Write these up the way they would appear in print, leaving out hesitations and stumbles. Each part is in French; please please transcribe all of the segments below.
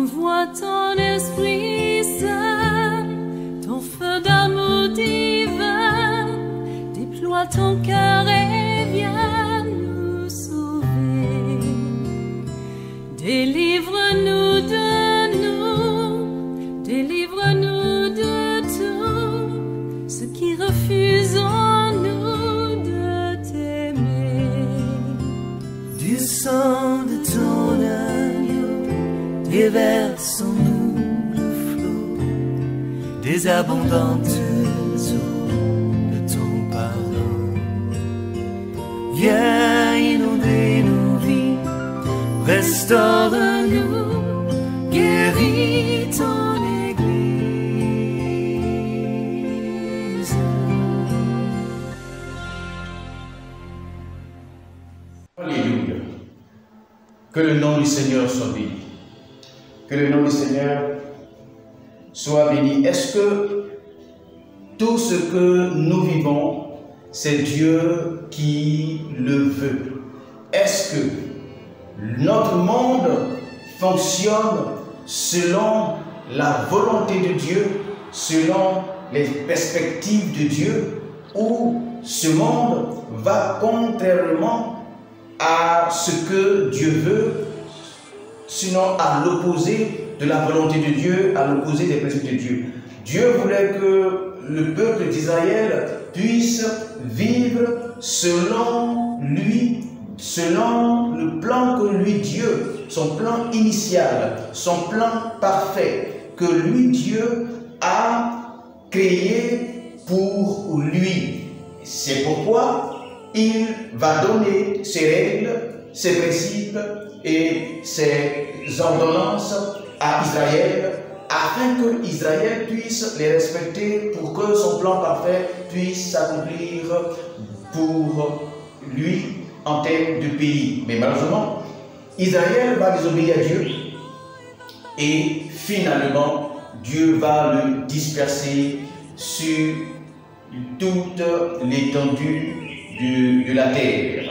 Envoie ton Esprit Saint, ton feu d'amour divin, déploie ton cœur et viens nous sauver. Délivre-nous de nous, délivre-nous de tout ce qui refuse en nous de t'aimer. Du sang de ton agneau, déverse en nous le flot des abondantes eaux de ton pardon. Viens inonder nos vies, restaure-nous, guéris ton Église. Alléluia. Que le nom du Seigneur soit béni. Que le nom du Seigneur soit béni. Est-ce que tout ce que nous vivons, c'est Dieu qui le veut? Est-ce que notre monde fonctionne selon la volonté de Dieu, selon les perspectives de Dieu, ou ce monde va contrairement à ce que Dieu veut, sinon à l'opposé de la volonté de Dieu, à l'opposé des principes de Dieu? Dieu voulait que le peuple d'Israël puisse vivre selon lui, selon le plan que lui, Dieu, son plan initial, son plan parfait, que lui, Dieu, a créé pour lui. C'est pourquoi il va donner ses règles, ses principes et ses ordonnances à Israël, afin que Israël puisse les respecter, pour que son plan parfait puisse s'accomplir pour lui en termes de pays. Mais malheureusement, Israël va désobéir à Dieu et finalement, Dieu va le disperser sur toute l'étendue de la terre.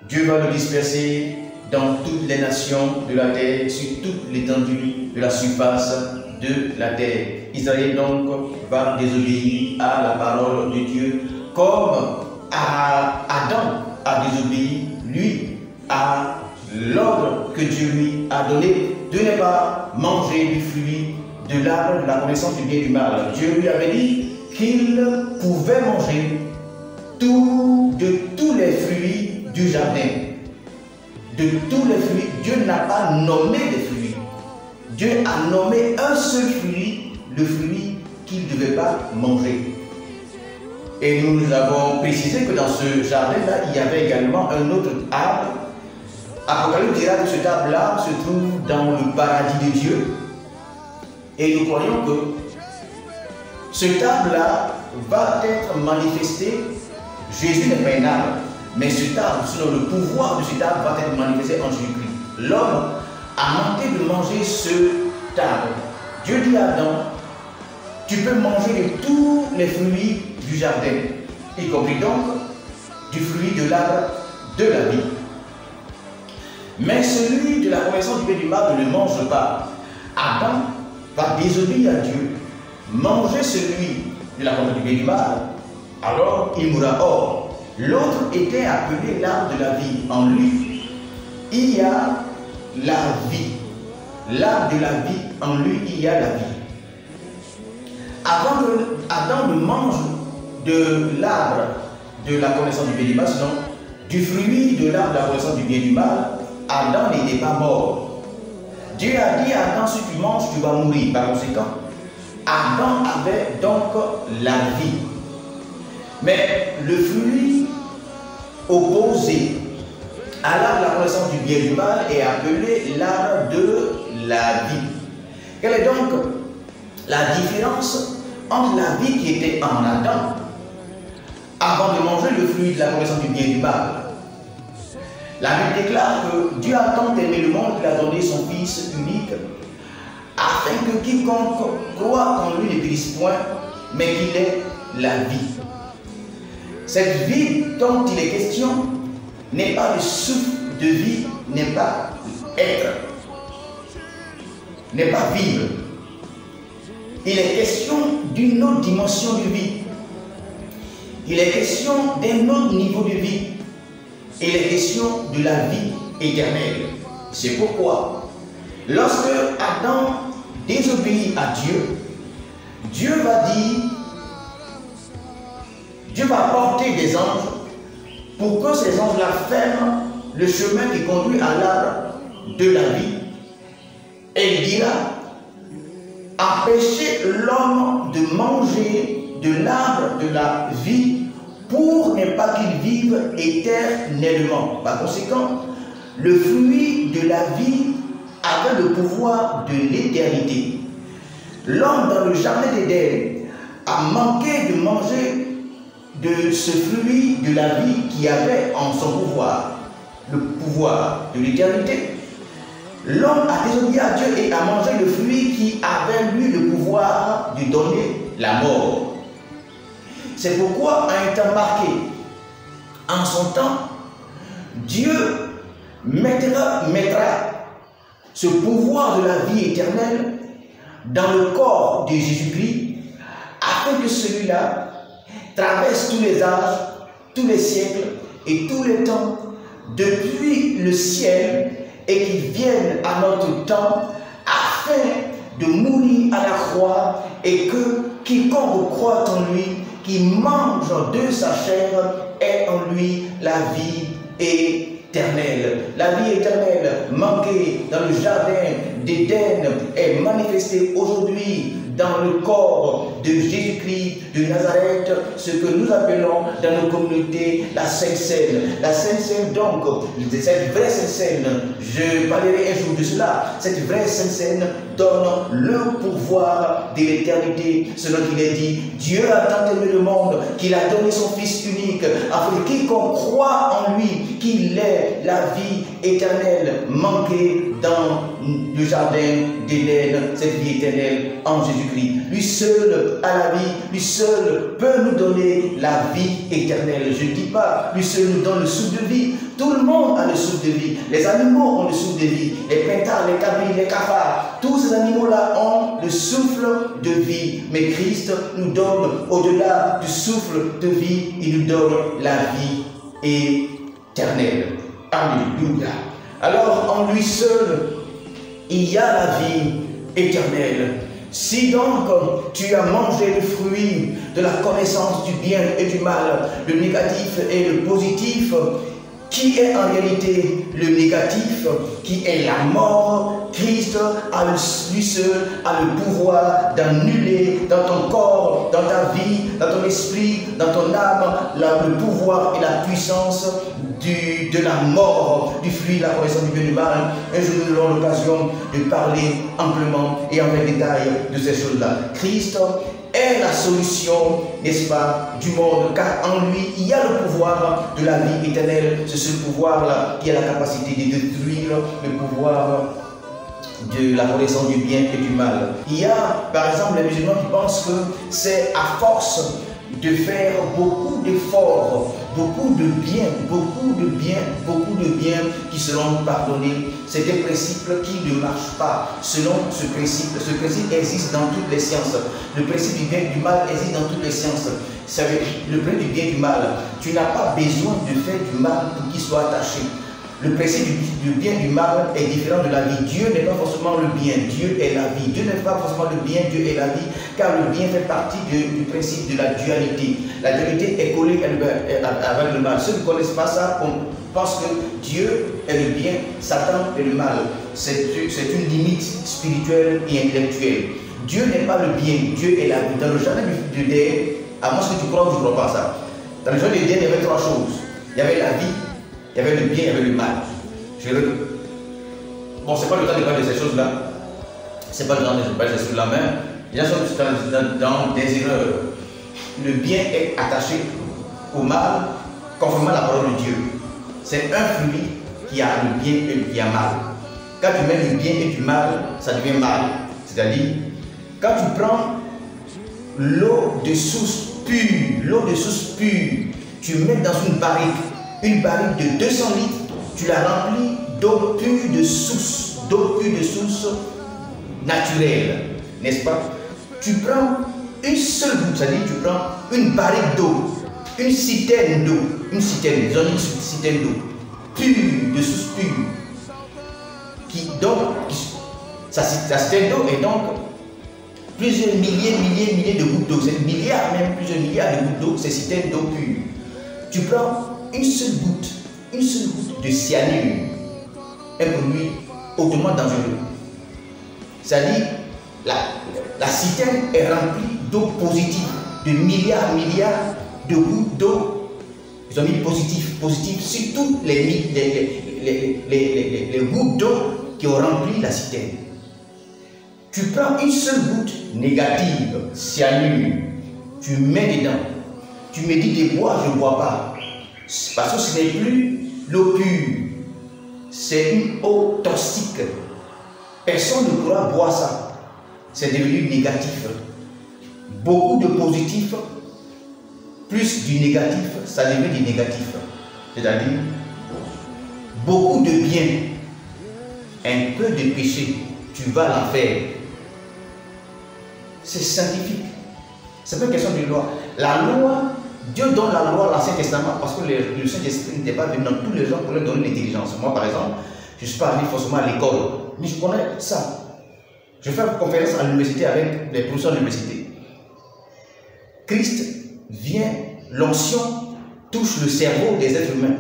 Dieu va le disperser dans toutes les nations de la terre, sur toute l'étendue de la surface de la terre. Israël donc va désobéir à la parole de Dieu, comme Adam a désobéi, lui, à l'ordre que Dieu lui a donné de ne pas manger du fruit de l'arbre de la connaissance du bien et du mal. Dieu lui avait dit qu'il pouvait manger de tous les fruits du jardin. De tous les fruits, Dieu n'a pas nommé des fruits. Dieu a nommé un seul fruit, le fruit qu'il ne devait pas manger. Et nous avons précisé que dans ce jardin-là, il y avait également un autre arbre. Apocalypse dira que cet arbre-là se trouve dans le paradis de Dieu. Et nous croyons que cet arbre-là va être manifesté. Jésus n'est pas un arbre, mais cet arbre, selon le pouvoir de cet arbre, va être manifesté en Jésus-Christ. L'homme a manqué de manger cet arbre. Dieu dit à Adam, tu peux manger de tous les fruits du jardin, y compris donc du fruit de l'arbre de la vie. Mais celui de la connaissance du bien et du mal ne le mange pas. Adam va désobéir à Dieu, manger celui de la connaissance du bien et du mal, alors il mourra. Or, l'autre était appelé l'arbre de la vie. En lui, il y a la vie. L'arbre de la vie, en lui, il y a la vie. Avant que Adam ne mange de l'arbre de la connaissance du bien et du mal, sinon du fruit de l'arbre de la connaissance du bien et du mal, Adam n'était pas mort. Dieu a dit à Adam, si tu manges, tu vas mourir. Par conséquent, Adam avait donc la vie. Mais le fruit opposé à l'arbre de la connaissance du bien et du mal est appelé l'arbre de la vie. Quelle est donc la différence entre la vie qui était en Adam avant de manger le fruit de la connaissance du bien et du mal? La Bible déclare que Dieu a tant aimé le monde qu'il a donné son Fils unique, afin que quiconque croit en lui ne périsse point, mais qu'il ait la vie. Cette vie dont il est question n'est pas le souffle de vie, n'est pas être. n'est pas vivre. Il est question d'une autre dimension de vie. Il est question d'un autre niveau de vie. Il est question de la vie éternelle. C'est pourquoi, lorsque Adam désobéit à Dieu, Dieu va porter des anges pour que ces anges-là ferment le chemin qui conduit à l'arbre de la vie. Et il dira, empêchez l'homme de manger de l'arbre de la vie pour ne pas qu'il vive éternellement. Par conséquent, le fruit de la vie avait le pouvoir de l'éternité. L'homme dans le jardin d'Éden a manqué de manger de ce fruit de la vie qui avait en son pouvoir, le pouvoir de l'éternité. L'homme a désobéi à Dieu et a mangé le fruit qui avait lui le pouvoir de donner la mort. C'est pourquoi, à un temps marqué, en son temps, Dieu mettra ce pouvoir de la vie éternelle dans le corps de Jésus-Christ, afin que celui-là traverse tous les âges, tous les siècles et tous les temps, depuis le ciel, et qu'il vienne à notre temps, afin de mourir à la croix, et que quiconque croit en lui, qui mange de sa chair, ait en lui la vie éternelle. La vie éternelle manquée dans le jardin d'Éden est manifestée aujourd'hui dans le corps de Jésus-Christ de Nazareth, ce que nous appelons dans nos communautés la Sainte Seine. La Sainte Seine, donc, cette vraie Sainte Seine, je parlerai un jour de cela, cette vraie Sainte Seine donne le pouvoir de l'éternité, selon qu'il est dit, Dieu a tant aimé le monde qu'il a donné son Fils unique, afin que quiconque croit en lui, qu'il ait la vie éternelle manquée dans le jardin d'Éden, cette vie éternelle en Jésus-Christ. Lui seul a la vie, lui seul peut nous donner la vie éternelle. Je ne dis pas, lui seul nous donne le souffle de vie. Tout le monde a le souffle de vie. Les animaux ont le souffle de vie. Les pintards, les cabris, les cafards, tous ces animaux-là ont le souffle de vie. Mais Christ nous donne, au-delà du souffle de vie, il nous donne la vie éternelle. Alléluia. Alors, en lui seul, il y a la vie éternelle. Si donc tu as mangé le fruit de la connaissance du bien et du mal, le négatif et le positif, qui est en réalité le négatif, qui est la mort, Christ lui seul a le pouvoir d'annuler dans ton corps, dans ta vie, dans ton esprit, dans ton âme, le pouvoir et la puissance de la mort, du fruit de la connaissance du bien et du mal. Un jour nous aurons l'occasion de parler amplement et en détail de ces choses-là. Christ est la solution, n'est-ce pas, du monde, car en lui, il y a le pouvoir de la vie éternelle. C'est ce pouvoir-là qui a la capacité de détruire le pouvoir de la connaissance du bien et du mal. Il y a, par exemple, les musulmans qui pensent que c'est à force de faire beaucoup d'efforts, beaucoup de biens qui seront pardonnés. C'est un principe qui ne marche pas selon ce principe. Ce principe existe dans toutes les sciences. Le principe du bien et du mal existe dans toutes les sciences. Le principe du bien et du mal, tu n'as pas besoin de faire du mal pour qu'il soit attaché. Le principe du bien et du mal est différent de la vie. Dieu n'est pas forcément le bien, Dieu est la vie. Dieu n'est pas forcément le bien, Dieu est la vie, car le bien fait partie du principe de la dualité. La dualité est collée avec le mal. Ceux qui ne connaissent pas ça pensent que Dieu est le bien, Satan est le mal. C'est une limite spirituelle et intellectuelle. Dieu n'est pas le bien, Dieu est la vie. Dans le jardin d'Éden, à moins que tu crois ou tu ne crois pas ça, dans le jardin d'Éden, il y avait trois choses. Il y avait la vie, il y avait le bien, il y avait le mal. Bon, c'est pas le temps de parler de ces choses-là. C'est pas le temps de parler de ces choses-là, mais il y a dans des erreurs. Le bien est attaché au mal, conformément à la parole de Dieu. C'est un fruit qui a le bien et qui a mal. Quand tu mets le bien et du mal, ça devient mal. C'est-à-dire, quand tu prends l'eau de source pure, tu mets dans une barrique de 200 litres, tu la remplis d'eau pure de source, naturel, n'est-ce pas? Tu prends une seule goutte, c'est-à-dire tu prends une barrique d'eau, une citerne d'eau, une citerne d'eau pure, de source pure, sa citerne d'eau est donc plusieurs milliers de gouttes d'eau, c'est milliards même, plusieurs milliards de gouttes d'eau, c'est citerne d'eau pure. Tu prends une seule goutte de cyanure, un produit hautement dangereux. C'est-à-dire, la citerne est remplie d'eau positive, de milliards de gouttes d'eau. Ils ont mis positif sur toutes les gouttes d'eau qui ont rempli la citerne. Tu prends une seule goutte négative, cyanure, tu mets dedans. Tu me dis de boire, je ne bois pas. Parce que ce n'est plus l'eau pure, c'est une eau toxique. Personne ne pourra boire ça. C'est devenu négatif. Beaucoup de positifs, plus du négatif, ça devient du négatif. C'est-à-dire, beaucoup de bien, un peu de péché, tu vas l'enfer. C'est scientifique. C'est pas une question de loi. La loi, Dieu donne la loi à l'Ancien Testament parce que le Saint-Esprit n'était pas venu dans tous les gens pour leur donner l'intelligence. Moi, par exemple, je ne suis pas allé forcément à l'école, mais je connais ça. Je fais une conférence à l'université avec les professeurs de l'université. Christ vient, l'onction touche le cerveau des êtres humains.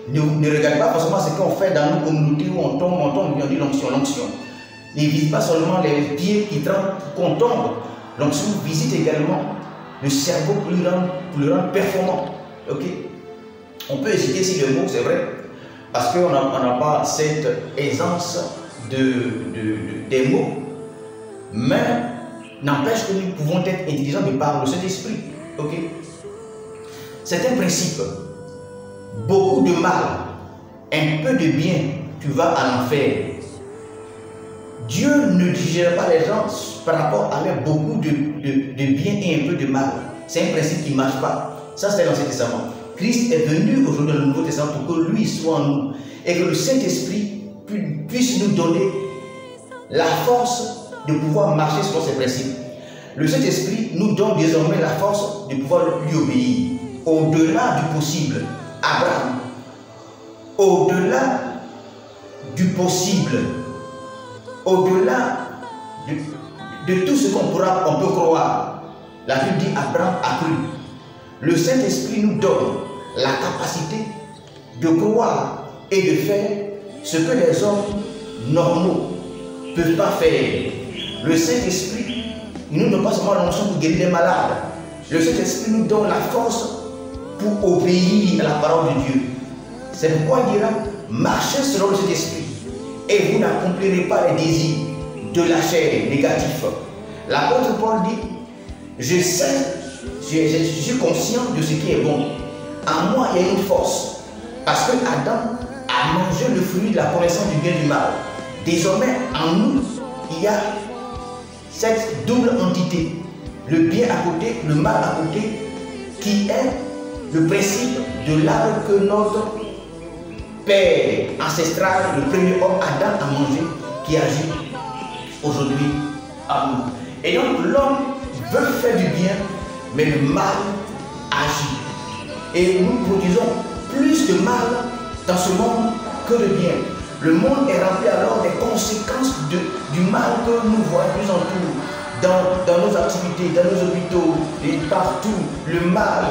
Ne regarde pas forcément ce qu'on fait dans nos communautés où on tombe, on dit l'onction. L'onction ne visite pas seulement les pieds qui tremblent pour qu'on tombe. L'onction visite également le cerveau pour le rendre performant. Okay? On peut hésiter si le mot c'est vrai, parce qu'on n'a pas cette aisance des mots, mais n'empêche que nous pouvons être intelligents de par le Saint-Esprit. Okay? C'est un principe. Beaucoup de mal, un peu de bien, tu vas à l'enfer. Dieu ne digère pas les gens par rapport à leur beaucoup de bien et un peu de mal. C'est un principe qui ne marche pas. Ça, c'est l'Ancien Testament. Christ est venu aujourd'hui dans le Nouveau Testament pour que lui soit en nous et que le Saint-Esprit puisse nous donner la force de pouvoir marcher selon ses principes. Le Saint-Esprit nous donne désormais la force de pouvoir lui obéir au-delà du possible. Abraham, au-delà du possible, au-delà de tout ce qu'on peut croire. La Bible dit Abraham a cru. Le Saint-Esprit nous donne la capacité de croire et de faire ce que les hommes normaux ne peuvent pas faire. Le Saint-Esprit nous donne pas seulement l'onction pour guérir les malades. Le Saint-Esprit nous donne la force pour obéir à la parole de Dieu. C'est pourquoi il dira, marchez selon le Saint-Esprit et vous n'accomplirez pas les désirs de la chair négatifs. L'apôtre Paul dit, je suis conscient de ce qui est bon. En moi, il y a une force. Parce que Adam a mangé le fruit de la connaissance du bien et du mal. Désormais, en nous, il y a cette double entité. Le bien à côté, le mal à côté, qui est le principe de l'arbre que notre père ancestral, le premier homme Adam, a mangé, qui agit aujourd'hui à nous. Et donc l'homme veut faire du bien, mais le mal agit. Et nous produisons plus de mal dans ce monde que de bien. Le monde est rempli alors des conséquences du mal que nous voyons plus en tout, dans nos activités, dans nos hôpitaux, et partout. Le mal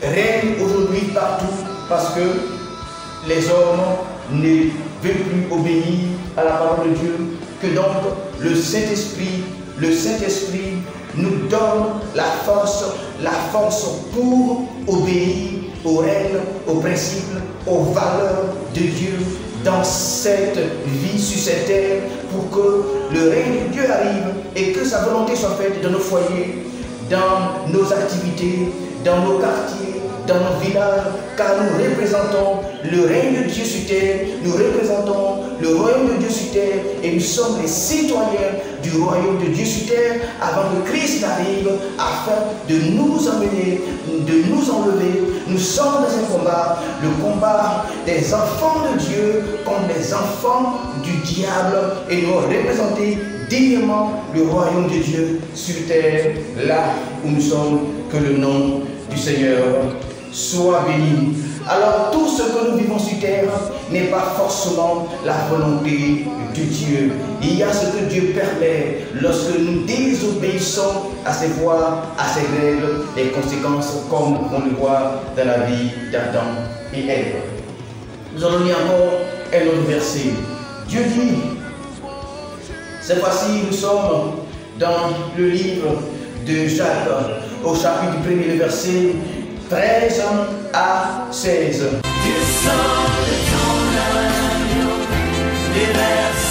règne aujourd'hui partout parce que les hommes ne veulent plus obéir à la parole de Dieu. Que donc le Saint-Esprit nous donne la force pour obéir aux règles, aux principes, aux valeurs de Dieu dans cette vie sur cette terre pour que le règne de Dieu arrive et que sa volonté soit faite dans nos foyers, dans nos activités, dans nos quartiers, dans nos villages, car nous représentons le règne de Dieu sur terre, nous représentons le royaume de Dieu sur terre, et nous sommes les citoyens du royaume de Dieu sur terre, avant que Christ n'arrive, afin de nous emmener, de nous enlever. Nous sommes dans un combat, le combat des enfants de Dieu contre les enfants du diable, et nous représenter dignement le royaume de Dieu sur terre, là où nous sommes. Que le nom du Seigneur soit béni. Alors tout ce que nous vivons sur terre n'est pas forcément la volonté de Dieu. Il y a ce que Dieu permet lorsque nous désobéissons à ses voies, à ses règles, les conséquences comme on le voit dans la vie d'Adam et Ève. Nous allons lire encore un autre verset. Dieu dit, cette fois-ci nous sommes dans le livre de Jacques, au chapitre du 1er, verset 13 à 16. Du sang de ton agneau, déverse